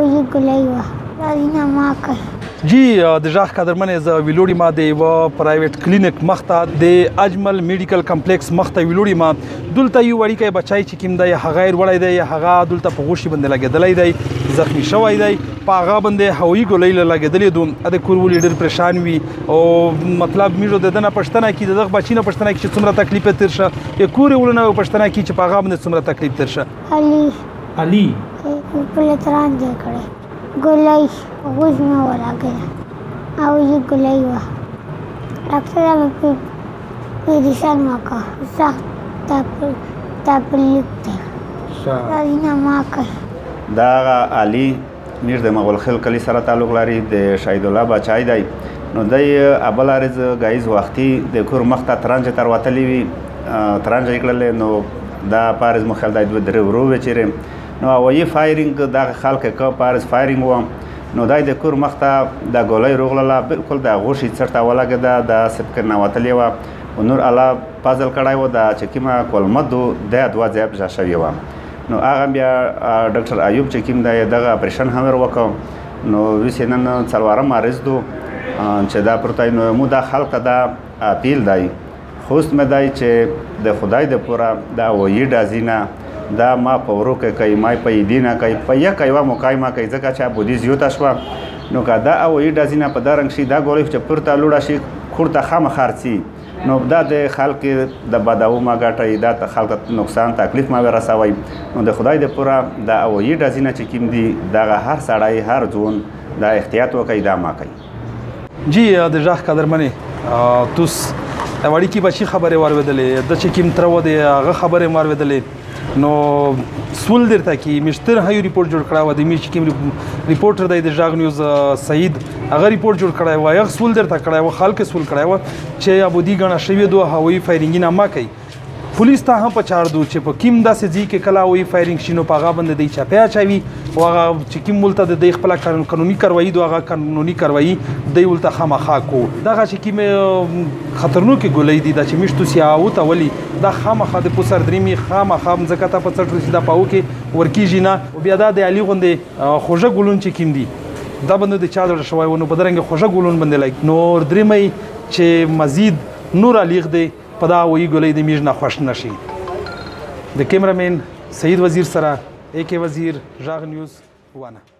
اوی ګلۍ وه راځینه ما کوي جی د ژغ قدرمنې زه ویلوړی ما د یوه پرایویټ کلینیک مخته د اجمل میډیکل کمپلیکس مخته ویلوړی ما دلته یو وړیکی بچی چې کوم دی هغه یې وړی دی هغه دلته په غوښې باندې لګېدلی دی زخمي شوی دی په هغه باندې هوایي ګولۍ لګېدلې دو د کور ولې ډېر پریشان وي او مطلب میږو د ده نه پوښتنه کړي د دغه بچي نه پوښتنه کړي چې څومره تکلیف یې تېر شه د کور یې ولونه پوښتنه کړي چې په هغه باندې څومره تکلیف تېر شه علي پله تران دی کړی ګولۍ غوږ مې ولګېده او یې ګولۍ وه ډاکټره مې میډیسن وکړه سخت تکلیف دی راځینه ما کوي دا هغه علي میر د مغولخیل کلي سره تعلق لري د شهید الله بچی دی نو دی ابل عارض ګایز وختي د کور مخته ترانجې تر وتلې وي ترانجه یې کړلې نو دا پارز مو خیال دی دوه درې ورو وې چیرې نو هوایي فایرینګ دغه خلک که پارز فایرینګ و نو دی د کور مخته د ګولۍ روغلله بالکل د غوښې څټ ته ولګېده د سپکر نه وتلې وه نور الله پازل کړی و د چې کومه کولمه دو دا دوه ځای پېژا شوې وه نو هغه بیا ډاکټر ایوب چې کوم دی دغه اپریشن هم وکړ نو اوس یې نن څلورم مریض دو چې دا پروتای نو مو دا خلک ته دا اپیل دی خوست مې دی چې د خدای د پوره دا هوایي ډازي نه دا ما په ورو کې کوي ما په ایدي نه کوي په یک یوه مکایمه کوي ځکه چې بودي زیوته شوه نو که دا هوایي ډازي نه په دا رنګ شي دا ګولۍ چې پورته لوړه شي کور ته خامخا ځي نو دا د خلک د بداو ما ګټئ دا خلک ته نقصان تکلیف ما ورسوئ نو د خدای د پوره د هوایي ډازي نه چې کوم دي دغه هر سړی هر ځون دا احتیاط وکړي دا ما کوي جی د ژغ قدرمنې توس د وړیکي بچي خبرې واورېدلې د چې کوم تره و دی هغه خبرې مې واورېدلې نو سول درته کې مشتر هایو ریپورټ جوړ کړی و د میر چې کوم ریپورټر دی د ژغ نیوز سعید هغه ریپورټ جوړ کړی و هغه سول درته کړی و خلک سول کړی و چې ابودي ګڼه شوې دو هوایي فایرینګ نه ما کوي پولیس ته هم په چار دو چې په کوم داسې ځای کې کله هوایي فایرینګ شي نو په هغه باندې دی چاپی اچوي او هغه چې کوم ولته د دوی خپله قانوني کاروایي دو هغه قانوني کاروایي دی ولته خامخا کو دغه چې کومې خطرناکې ګولۍ دي دا چې میشتو سیاوته ولي دا خامخا د پوسر درېمې خامخا مځکه ته په څټ رسي دا په هغو کې ورکېږي نه او بیا دا د علي غوندې خوږه ګلون چې کوم دي دا باندې د چا زړه شوی و نو بدرنګې خوږه ګلون باندې لایک نور درېمۍ چې مزید نور الیغ دی په دا هوایي ګولۍ د میږ نه خوښ نه شي د کیمرامین سعید وزیر سره AK وزیر ژغ نیوز وانه